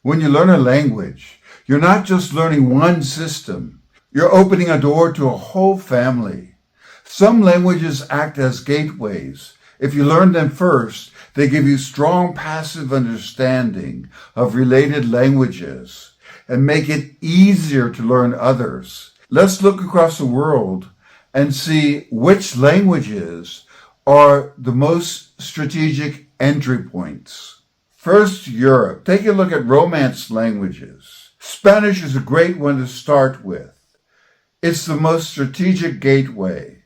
When you learn a language, you're not just learning one system. You're opening a door to a whole family. Some languages act as gateways. If you learn them first, they give you strong passive understanding of related languages and make it easier to learn others. Let's look across the world and see which languages are the most strategic entry points. First, Europe. Take a look at Romance languages. Spanish is a great one to start with. It's the most strategic gateway.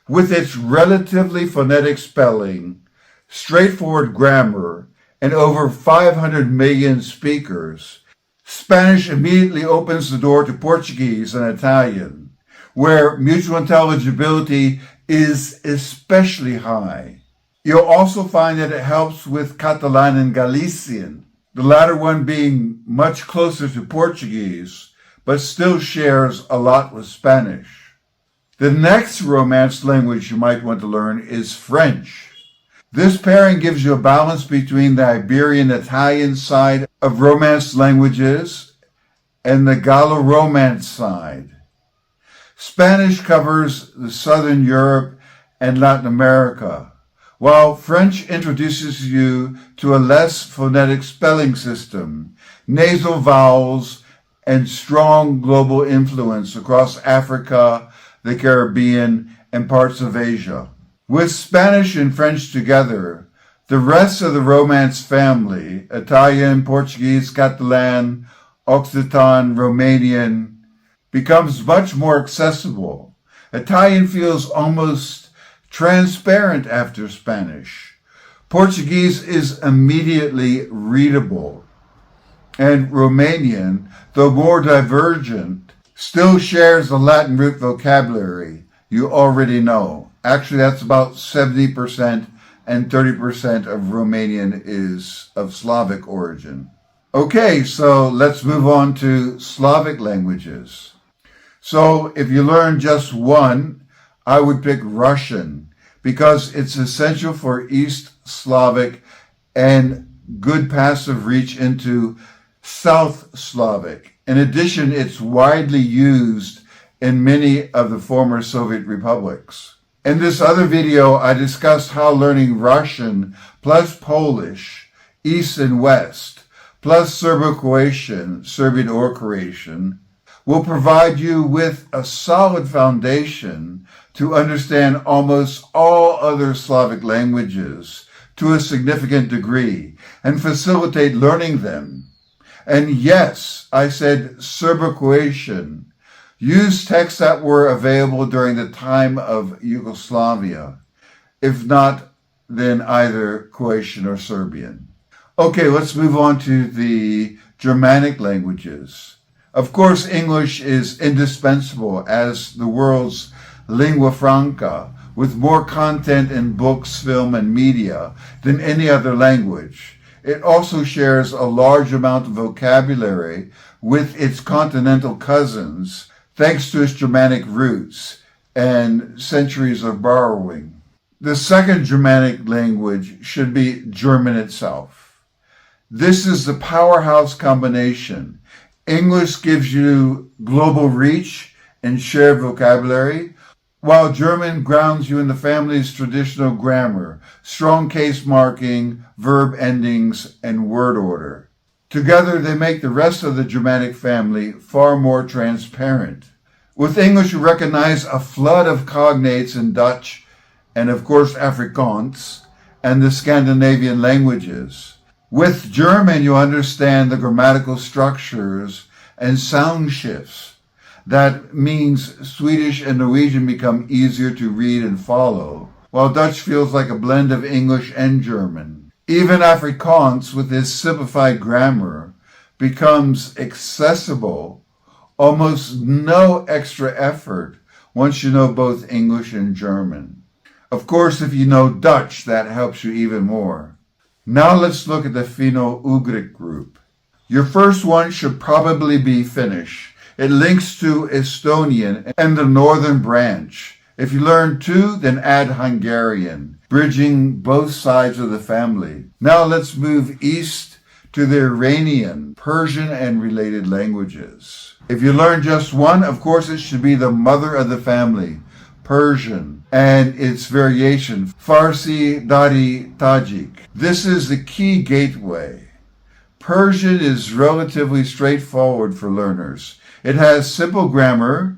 With its relatively phonetic spelling, straightforward grammar, and over 500 million speakers, Spanish immediately opens the door to Portuguese and Italian, where mutual intelligibility is especially high. You'll also find that it helps with Catalan and Galician, the latter one being much closer to Portuguese, but still shares a lot with Spanish. The next Romance language you might want to learn is French. This pairing gives you a balance between the Iberian-Italian side of Romance languages and the Gallo-Romance side. Spanish covers the Southern Europe and Latin America, while French introduces you to a less phonetic spelling system, nasal vowels, and strong global influence across Africa, the Caribbean, and parts of Asia. With Spanish and French together, the rest of the Romance family, Italian, Portuguese, Catalan, Occitan, Romanian, becomes much more accessible. Italian feels almost transparent after Spanish. Portuguese is immediately readable. And Romanian, though more divergent, still shares the Latin root vocabulary you already know. Actually, that's about 70% and 30% of Romanian is of Slavic origin. Okay, so let's move on to Slavic languages. So if you learn just one, I would pick Russian because it's essential for East Slavic and good passive reach into South Slavic. In addition, it's widely used in many of the former Soviet republics. In this other video, I discussed how learning Russian plus Polish, East and West, plus Serbo-Croatian, Serbian or Croatian, will provide you with a solid foundation to understand almost all other Slavic languages to a significant degree and facilitate learning them. And yes, I said Serbo-Croatian. Use texts that were available during the time of Yugoslavia. If not, then either Croatian or Serbian. Okay, let's move on to the Germanic languages. Of course, English is indispensable as the world's lingua franca, with more content in books, film, and media than any other language. It also shares a large amount of vocabulary with its continental cousins, thanks to its Germanic roots and centuries of borrowing. The second Germanic language should be German itself. This is the powerhouse combination. English gives you global reach and shared vocabulary, while German grounds you in the family's traditional grammar, strong case marking, verb endings, and word order. Together, they make the rest of the Germanic family far more transparent. With English, you recognize a flood of cognates in Dutch, and of course Afrikaans, and the Scandinavian languages. With German, you understand the grammatical structures and sound shifts. That means Swedish and Norwegian become easier to read and follow, while Dutch feels like a blend of English and German. Even Afrikaans, with its simplified grammar, becomes accessible, almost no extra effort, once you know both English and German. Of course, if you know Dutch, that helps you even more. Now let's look at the Finno-Ugric group. Your first one should probably be Finnish. It links to Estonian and the northern branch. If you learn two, then add Hungarian, bridging both sides of the family. Now let's move east to the Iranian, Persian, and related languages. If you learn just one, of course it should be the mother of the family, Persian, and its variation, Farsi, Dari, Tajik. This is the key gateway. Persian is relatively straightforward for learners. It has simple grammar,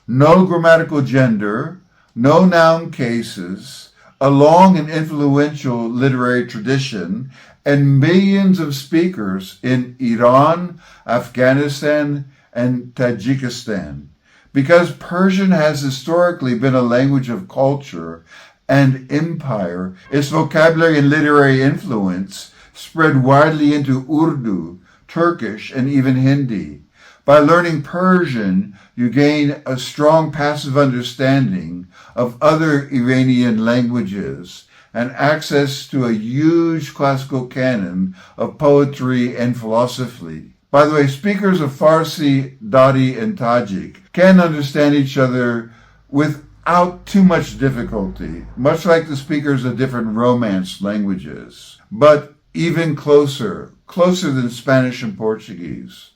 no grammatical gender, no noun cases, a long and influential literary tradition, and millions of speakers in Iran, Afghanistan, and Tajikistan. Because Persian has historically been a language of culture and empire, its vocabulary and literary influence spread widely into Urdu, Turkish, and even Hindi. By learning Persian, you gain a strong passive understanding of other Iranian languages and access to a huge classical canon of poetry and philosophy. By the way, speakers of Farsi, Dari, and Tajik can understand each other without too much difficulty, much like the speakers of different Romance languages, but even closer than Spanish and Portuguese.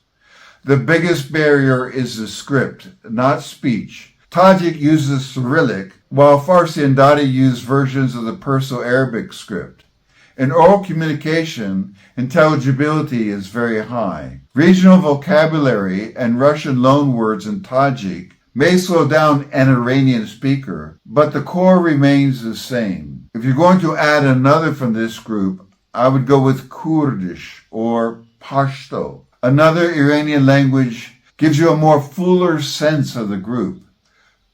The biggest barrier is the script, not speech. Tajik uses Cyrillic, while Farsi and Dari use versions of the Perso-Arabic script. In oral communication, intelligibility is very high. Regional vocabulary and Russian loanwords in Tajik may slow down an Iranian speaker, but the core remains the same. If you're going to add another from this group, I would go with Kurdish or Pashto. Another Iranian language gives you a more fuller sense of the group.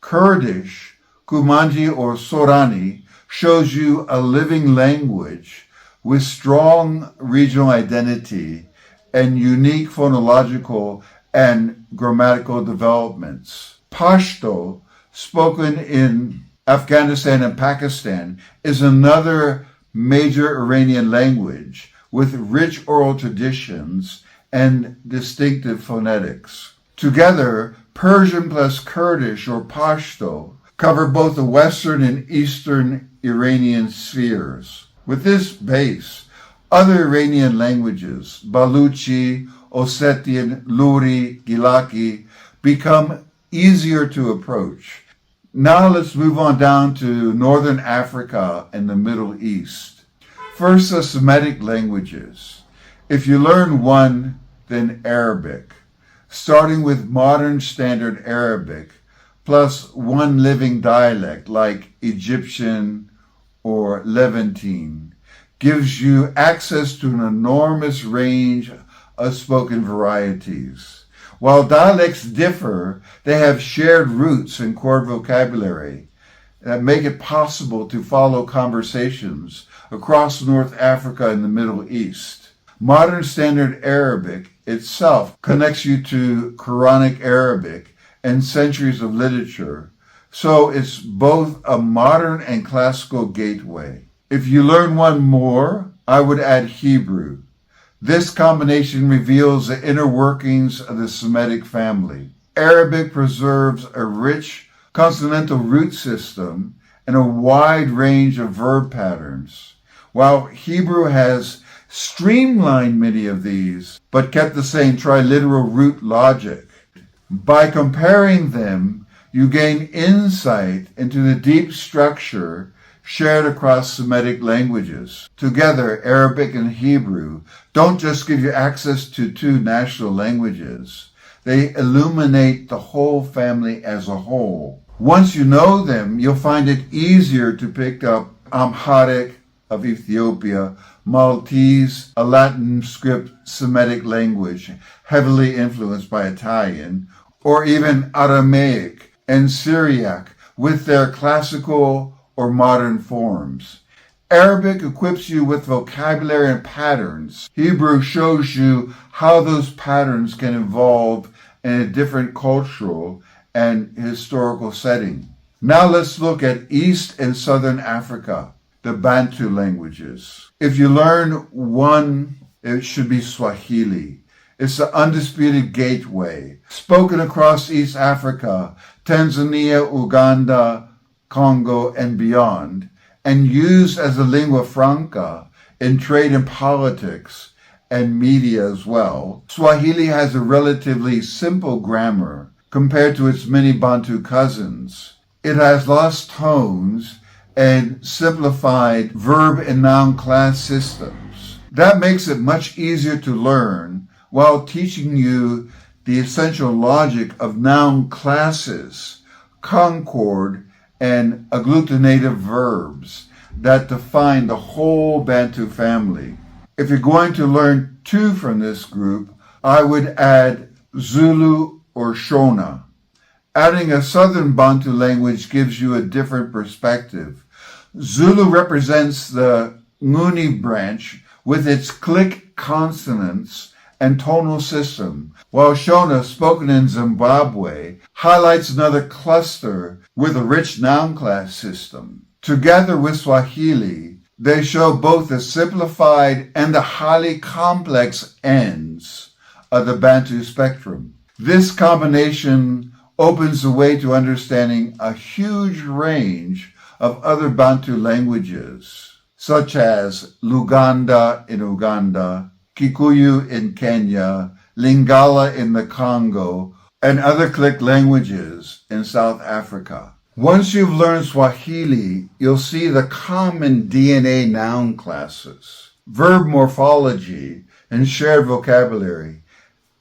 Kurdish, Kumanji or Sorani, shows you a living language with strong regional identity and unique phonological and grammatical developments. Pashto, spoken in Afghanistan and Pakistan, is another major Iranian language with rich oral traditions and distinctive phonetics. Together, Persian plus Kurdish or Pashto cover both the Western and Eastern Iranian spheres. With this base, other Iranian languages, Baluchi, Ossetian, Luri, Gilaki, become easier to approach. Now let's move on down to Northern Africa and the Middle East. First, the Semitic languages. If you learn one, then Arabic, starting with modern standard Arabic, plus one living dialect like Egyptian or Levantine, gives you access to an enormous range of spoken varieties. While dialects differ, they have shared roots and core vocabulary that make it possible to follow conversations across North Africa and the Middle East. Modern Standard Arabic itself connects you to Quranic Arabic and centuries of literature, so it's both a modern and classical gateway. If you learn one more, I would add Hebrew. This combination reveals the inner workings of the Semitic family. Arabic preserves a rich consonantal root system and a wide range of verb patterns, while Hebrew has streamlined many of these, but kept the same triliteral root logic. By comparing them, you gain insight into the deep structure shared across Semitic languages. Together, Arabic and Hebrew don't just give you access to two national languages. They illuminate the whole family as a whole. Once you know them, you'll find it easier to pick up Amharic of Ethiopia, Maltese, a Latin script Semitic language heavily influenced by Italian, or even Aramaic and Syriac with their classical or modern forms. Arabic equips you with vocabulary and patterns. Hebrew shows you how those patterns can evolve in a different cultural and historical setting. Now let's look at East and Southern Africa, the Bantu languages. If you learn one, it should be Swahili. It's the undisputed gateway, spoken across East Africa, Tanzania, Uganda, Congo, and beyond, and used as a lingua franca in trade and politics and media as well. Swahili has a relatively simple grammar compared to its many Bantu cousins. It has lost tones and simplified verb and noun class systems. That makes it much easier to learn while teaching you the essential logic of noun classes, concord, and agglutinative verbs that define the whole Bantu family. If you're going to learn two from this group, I would add Zulu or Shona. Adding a southern Bantu language gives you a different perspective. Zulu represents the Nguni branch with its click consonants and tonal system, while Shona, spoken in Zimbabwe, highlights another cluster with a rich noun class system. Together with Swahili, they show both the simplified and the highly complex ends of the Bantu spectrum. This combination opens the way to understanding a huge range of other Bantu languages, such as Luganda in Uganda, Kikuyu in Kenya, Lingala in the Congo, and other click languages in South Africa. Once you've learned Swahili, you'll see the common DNA noun classes, verb morphology, and shared vocabulary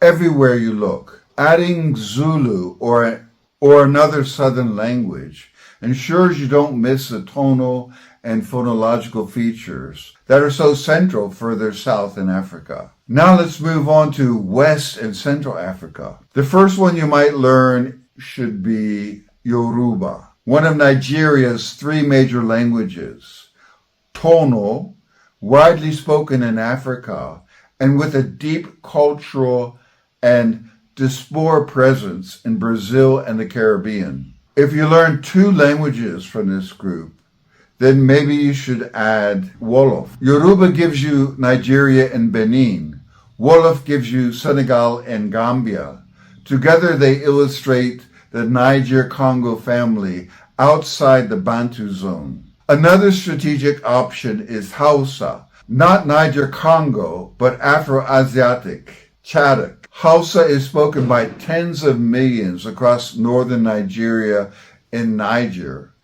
everywhere you look. Adding Zulu or another southern language ensures you don't miss the tonal and phonological features that are so central further south in Africa. Now let's move on to West and Central Africa. The first one you might learn should be Yoruba, one of Nigeria's three major languages. Tonal, widely spoken in Africa, and with a deep cultural and diaspora presence in Brazil and the Caribbean. If you learn two languages from this group, then maybe you should add Wolof. Yoruba gives you Nigeria and Benin. Wolof gives you Senegal and Gambia. Together they illustrate the Niger-Congo family outside the Bantu zone. Another strategic option is Hausa, not Niger-Congo, but Afro-Asiatic, Chadic. Hausa is spoken by tens of millions across northern Nigeria and Niger,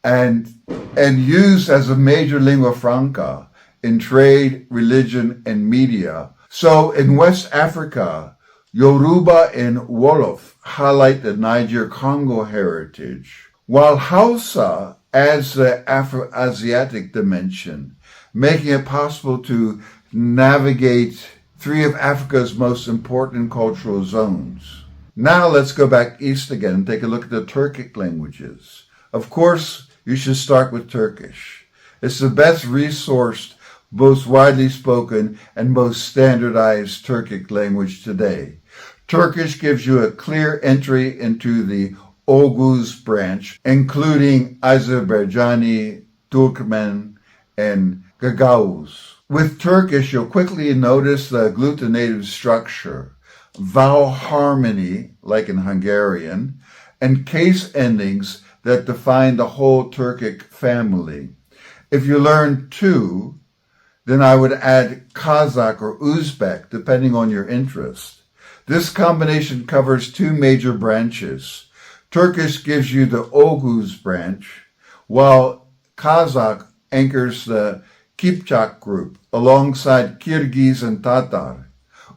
and used as a major lingua franca in trade, religion, and media. So in West Africa, Yoruba and Wolof highlight the Niger-Congo heritage, while Hausa adds the Afro-Asiatic dimension, making it possible to navigate three of Africa's most important cultural zones. Now let's go back east again and take a look at the Turkic languages. Of course, you should start with Turkish. It's the best resourced, most widely spoken, and most standardized Turkic language today. Turkish gives you a clear entry into the Oghuz branch, including Azerbaijani, Turkmen, and Gagauz. With Turkish, you'll quickly notice the agglutinative structure, vowel harmony, like in Hungarian, and case endings that define the whole Turkic family. If you learn two, then I would add Kazakh or Uzbek, depending on your interest. This combination covers two major branches. Turkish gives you the Oghuz branch, while Kazakh anchors the Kipchak group alongside Kyrgyz and Tatar.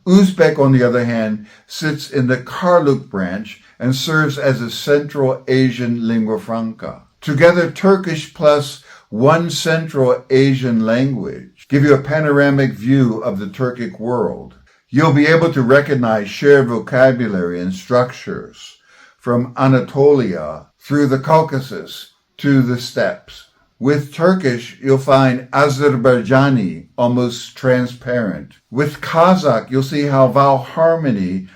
Uzbek, on the other hand, sits in the Karluk branch and serves as a Central Asian lingua franca. Together, Turkish plus one Central Asian language give you a panoramic view of the Turkic world. You'll be able to recognize shared vocabulary and structures from Anatolia through the Caucasus to the steppes. With Turkish, you'll find Azerbaijani almost transparent. With Kazakh, you'll see how vowel harmony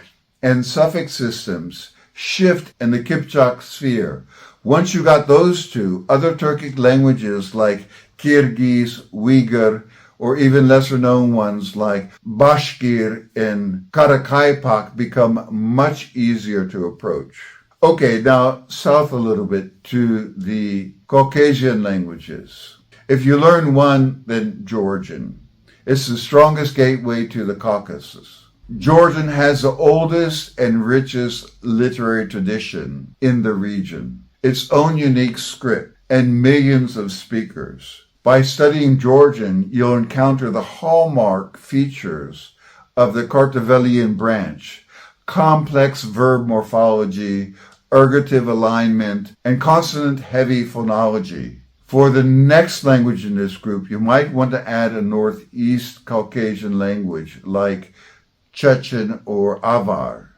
and suffix systems shift in the Kipchak sphere. Once you got those two, other Turkic languages like Kyrgyz, Uyghur, or even lesser-known ones like Bashkir and Karakaypak become much easier to approach. Okay, now south a little bit to the Caucasian languages. If you learn one, then Georgian. It's the strongest gateway to the Caucasus. Georgian has the oldest and richest literary tradition in the region, its own unique script, and millions of speakers. By studying Georgian, you'll encounter the hallmark features of the Kartvelian branch: complex verb morphology, ergative alignment, and consonant-heavy phonology. For the next language in this group, you might want to add a Northeast Caucasian language like Chechen or Avar.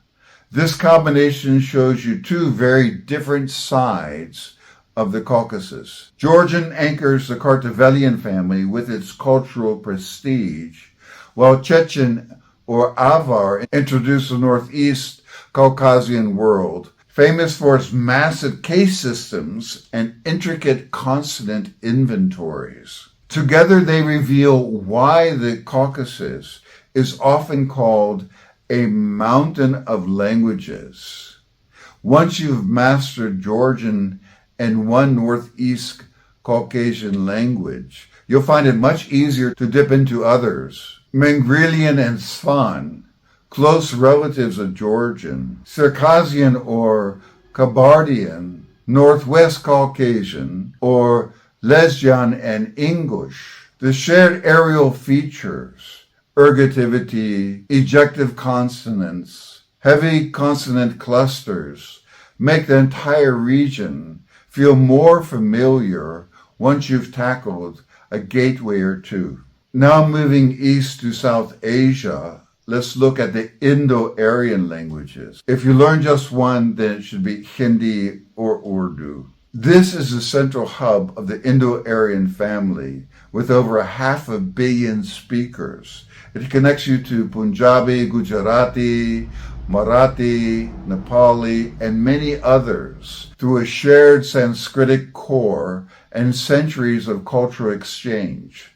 This combination shows you two very different sides of the Caucasus. Georgian anchors the Kartvelian family with its cultural prestige, while Chechen or Avar introduced the Northeast Caucasian world, famous for its massive case systems and intricate consonant inventories. Together they reveal why the Caucasus is often called a mountain of languages. Once you've mastered Georgian and one Northeast Caucasian language, you'll find it much easier to dip into others. Mingrelian and Svan, close relatives of Georgian, Circassian or Kabardian, Northwest Caucasian, or Lesbian and English. The shared aerial features, ergativity, ejective consonants, heavy consonant clusters, make the entire region feel more familiar once you've tackled a gateway or two. Now moving east to South Asia, let's look at the Indo-Aryan languages. If you learn just one, then it should be Hindi or Urdu. This is the central hub of the Indo-Aryan family with over 500 million speakers. It connects you to Punjabi, Gujarati, Marathi, Nepali, and many others through a shared Sanskritic core and centuries of cultural exchange.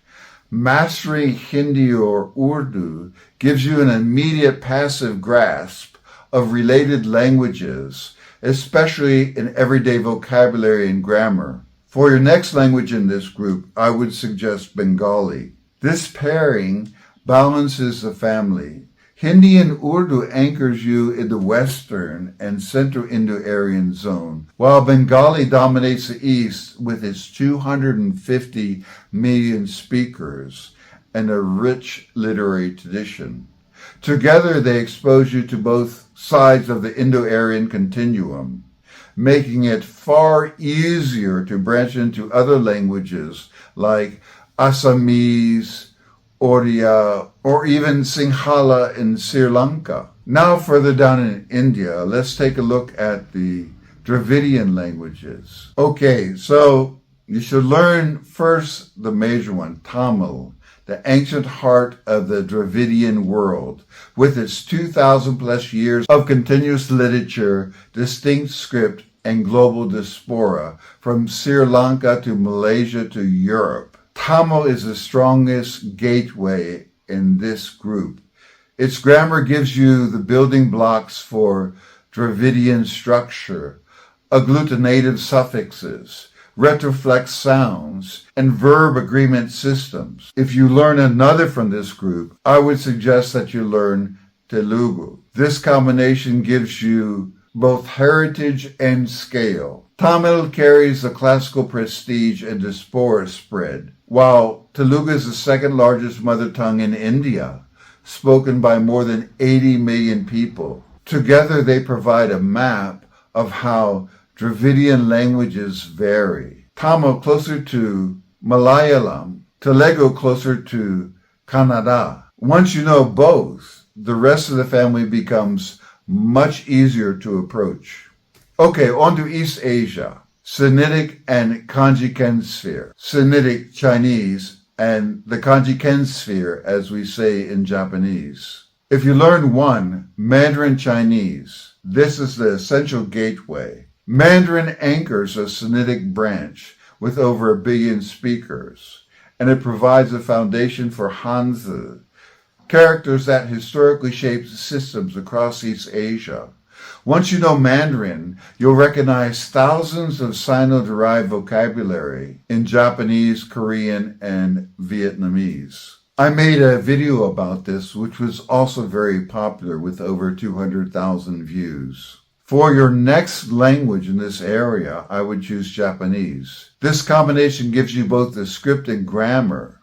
Mastering Hindi or Urdu gives you an immediate passive grasp of related languages, especially in everyday vocabulary and grammar. For your next language in this group, I would suggest Bengali. This pairing balances the family. Hindi and Urdu anchors you in the Western and Central Indo-Aryan zone, while Bengali dominates the East with its 250 million speakers and a rich literary tradition. Together, they expose you to both sides of the Indo-Aryan continuum, making it far easier to branch into other languages like Assamese, Oriya, or even Sinhala in Sri Lanka. Now further down in India, let's take a look at the Dravidian languages. Okay, so you should learn first the major one, Tamil, the ancient heart of the Dravidian world, with its 2,000 plus years of continuous literature, distinct script, and global diaspora, from Sri Lanka to Malaysia to Europe. Tamil is the strongest gateway in this group. Its grammar gives you the building blocks for Dravidian structure, agglutinative suffixes, retroflex sounds, and verb agreement systems. If you learn another from this group, I would suggest that you learn Telugu. This combination gives you both heritage and scale. Tamil carries the classical prestige and diaspora spread, while Telugu is the second largest mother tongue in India, spoken by more than 80 million people. Together they provide a map of how Dravidian languages vary. Tamil closer to Malayalam, Telugu closer to Kannada. Once you know both, the rest of the family becomes much easier to approach. Okay, on to East Asia. Sinitic and Kanji-Ken sphere. Sinitic Chinese and the Kanji-Ken sphere, as we say in Japanese. If you learn one, Mandarin Chinese, this is the essential gateway. Mandarin anchors a Sinitic branch with over 1 billion speakers, and it provides a foundation for Hanzi, characters that historically shaped systems across East Asia. Once you know Mandarin, you'll recognize thousands of Sino-derived vocabulary in Japanese, Korean, and Vietnamese. I made a video about this, which was also very popular with over 200,000 views. For your next language in this area, I would choose Japanese. This combination gives you both the script and grammar.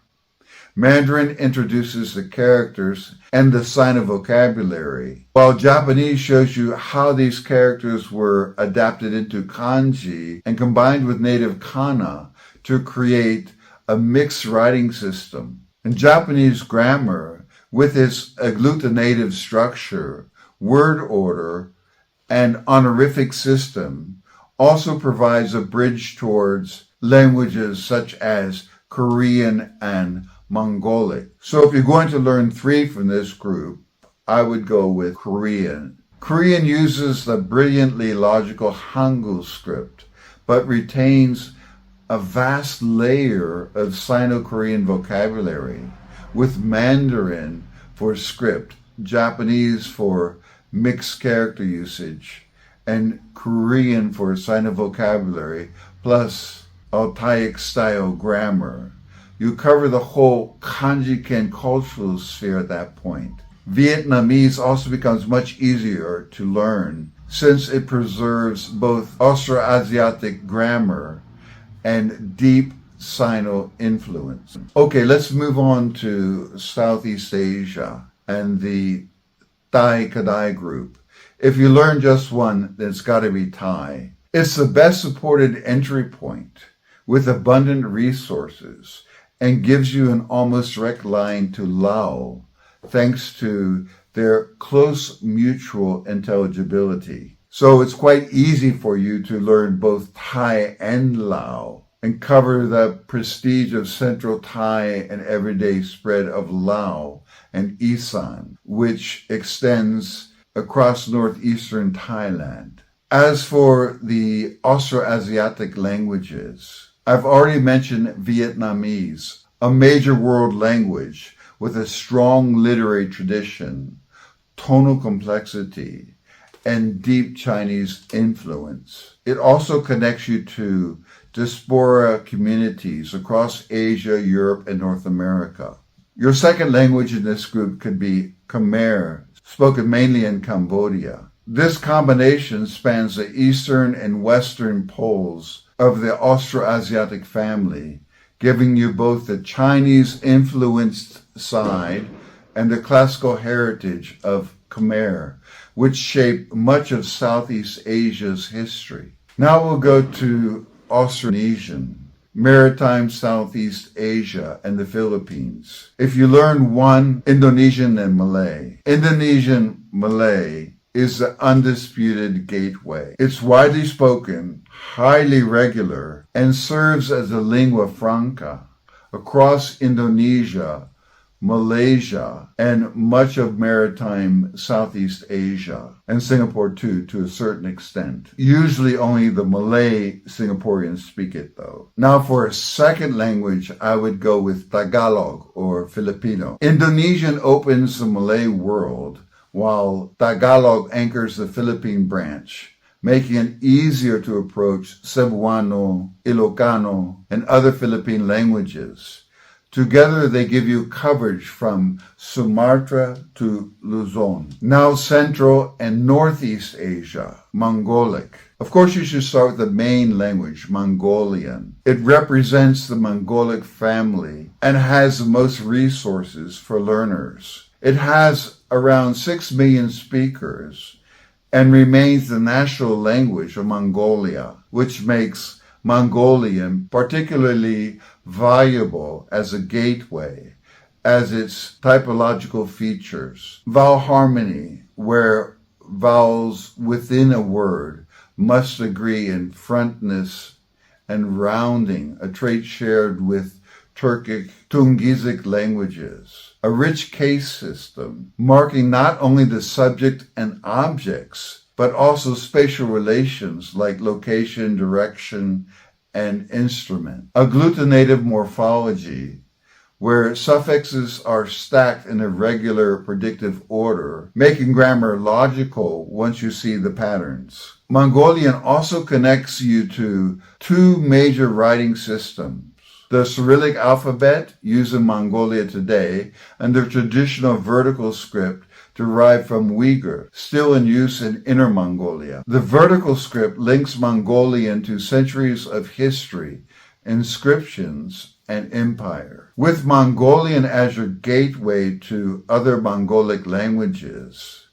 Mandarin introduces the characters and the Sino-vocabulary, while Japanese shows you how these characters were adapted into kanji and combined with native kana to create a mixed writing system. And Japanese grammar, with its agglutinative structure, word order, and honorific system, also provides a bridge towards languages such as Korean and Mongolic. So if you're going to learn 3 from this group, I would go with Korean. Korean uses the brilliantly logical Hangul script, but retains a vast layer of Sino-Korean vocabulary, with Mandarin for script, Japanese for mixed character usage, and Korean for Sino-vocabulary, plus Altaic-style grammar. You cover the whole Kanji-Ken cultural sphere at that point. Vietnamese also becomes much easier to learn since it preserves both Austroasiatic grammar and deep Sino influence. Okay, let's move on to Southeast Asia and the Thai Kadai group. If you learn just one, then it's got to be Thai. It's the best supported entry point with abundant resources and gives you an almost direct line to Lao, thanks to their close mutual intelligibility. So it's quite easy for you to learn both Thai and Lao and cover the prestige of Central Thai and everyday spread of Lao and Isan, which extends across northeastern Thailand. As for the Austroasiatic languages, I've already mentioned Vietnamese, a major world language with a strong literary tradition, tonal complexity, and deep Chinese influence. It also connects you to diaspora communities across Asia, Europe, and North America. Your second language in this group could be Khmer, spoken mainly in Cambodia. This combination spans the eastern and western poles of the Austroasiatic family, giving you both the Chinese-influenced side and the classical heritage of Khmer, which shaped much of Southeast Asia's history. Now we'll go to Austronesian, maritime Southeast Asia, and the Philippines. If you learn one, Indonesian and Malay. Indonesian Malay is the undisputed gateway. It's widely spoken, highly regular, and serves as a lingua franca across Indonesia, Malaysia, and much of maritime Southeast Asia, and Singapore too, to a certain extent. Usually only the Malay Singaporeans speak it though. Now for a second language, I would go with Tagalog or Filipino. Indonesian opens the Malay world, while Tagalog anchors the Philippine branch, making it easier to approach Cebuano, Ilocano, and other Philippine languages. Together, they give you coverage from Sumatra to Luzon. Now, Central and Northeast Asia, Mongolic. Of course, you should start with the main language, Mongolian. It represents the Mongolic family and has the most resources for learners. It has around 6 million speakers and remains the national language of Mongolia, which makes Mongolian particularly valuable as a gateway, as its typological features. Vowel harmony, where vowels within a word must agree in frontness and rounding, a trait shared with Turkic, Tungusic languages. A rich case system, marking not only the subject and objects, but also spatial relations like location, direction, and instrument. Agglutinative morphology, where suffixes are stacked in a regular predictive order, making grammar logical once you see the patterns. Mongolian also connects you to 2 major writing systems, The Cyrillic alphabet, used in Mongolia today, and the traditional vertical script derived from Uyghur, still in use in Inner Mongolia. The vertical script links Mongolian to centuries of history, inscriptions, and empire. With Mongolian as your gateway to other Mongolic languages,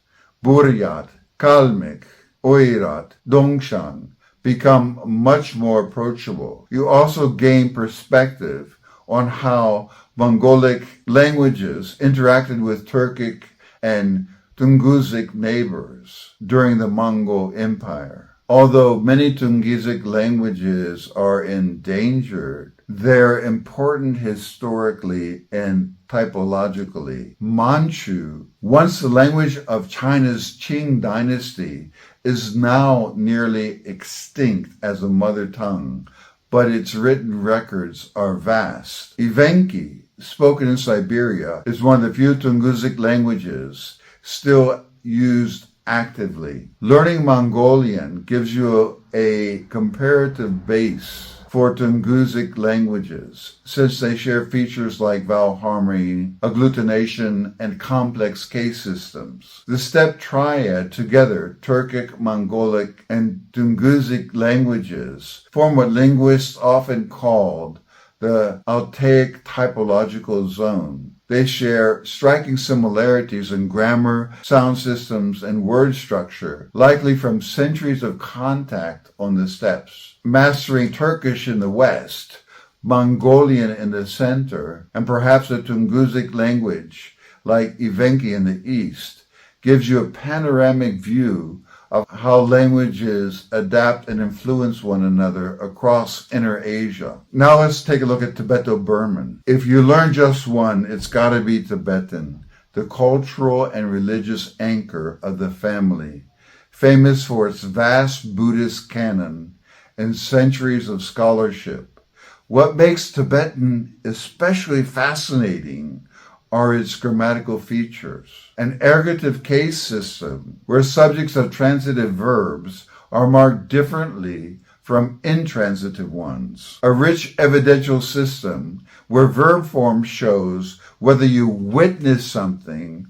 Buryat, Kalmyk, Oirat, Dongshan become much more approachable. You also gain perspective on how Mongolic languages interacted with Turkic and Tungusic neighbors during the Mongol Empire. Although many Tungusic languages are endangered, they're important historically and typologically. Manchu, once the language of China's Qing dynasty, is now nearly extinct as a mother tongue, but its written records are vast. Evenki, spoken in Siberia, is one of the few Tungusic languages still used actively. Learning Mongolian gives you a comparative base for Tungusic languages, since they share features like vowel harmony, agglutination, and complex case systems. The step triad together, Turkic, Mongolic, and Tungusic languages, form what linguists often called the Altaic typological zone. They share striking similarities in grammar, sound systems, and word structure, likely from centuries of contact on the steppes. Mastering Turkish in the West, Mongolian in the center, and perhaps a Tungusic language like Evenki in the East gives you a panoramic view of how languages adapt and influence one another across Inner Asia. Now let's take a look at Tibeto-Burman. If you learn just one, it's got to be Tibetan, the cultural and religious anchor of the family, famous for its vast Buddhist canon and centuries of scholarship. What makes Tibetan especially fascinating are its grammatical features. An ergative case system where subjects of transitive verbs are marked differently from intransitive ones. A rich evidential system where verb form shows whether you witnessed something,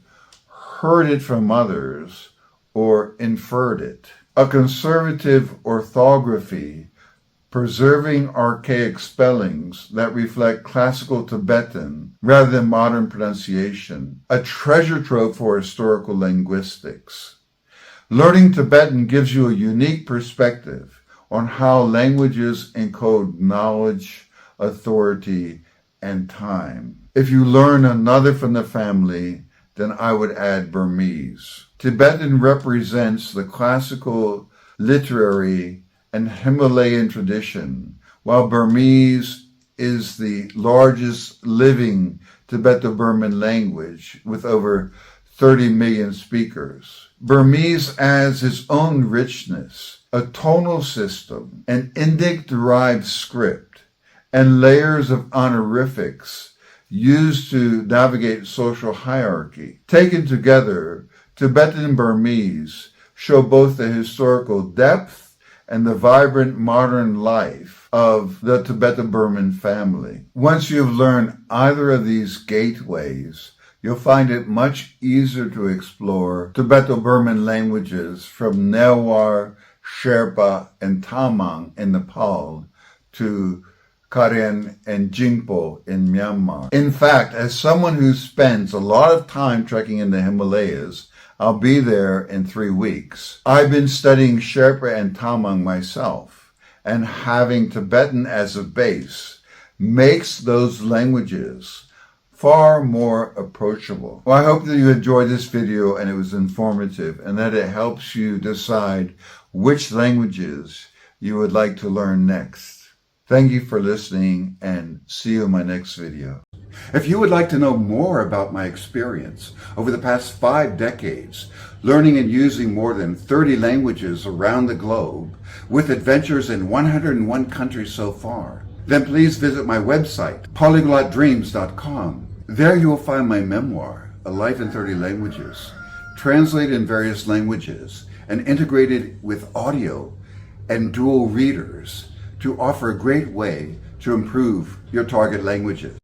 heard it from others, or inferred it. A conservative orthography preserving archaic spellings that reflect classical Tibetan rather than modern pronunciation, a treasure trove for historical linguistics. Learning Tibetan gives you a unique perspective on how languages encode knowledge, authority, and time. If you learn another from the family, then I would add Burmese. Tibetan represents the classical, literary, and Himalayan tradition, while Burmese is the largest living Tibeto-Burman language with over 30 million speakers. Burmese adds its own richness, a tonal system, an Indic-derived script, and layers of honorifics used to navigate social hierarchy. Taken together, Tibetan and Burmese show both the historical depth and the vibrant modern life of the Tibeto-Burman family. Once you've learned either of these gateways, you'll find it much easier to explore Tibeto-Burman languages from Newar, Sherpa, and Tamang in Nepal to Karen and Jingpo in Myanmar. In fact, as someone who spends a lot of time trekking in the Himalayas, I'll be there in 3 weeks. I've been studying Sherpa and Tamang myself, and having Tibetan as a base makes those languages far more approachable. Well, I hope that you enjoyed this video and it was informative, and that it helps you decide which languages you would like to learn next. Thank you for listening, and see you in my next video. If you would like to know more about my experience over the past 5 decades, learning and using more than 30 languages around the globe, with adventures in 101 countries so far, then please visit my website, polyglotdreams.com. There you will find my memoir, A Life in 30 Languages, translated in various languages and integrated with audio and dual readers to offer a great way to improve your target languages.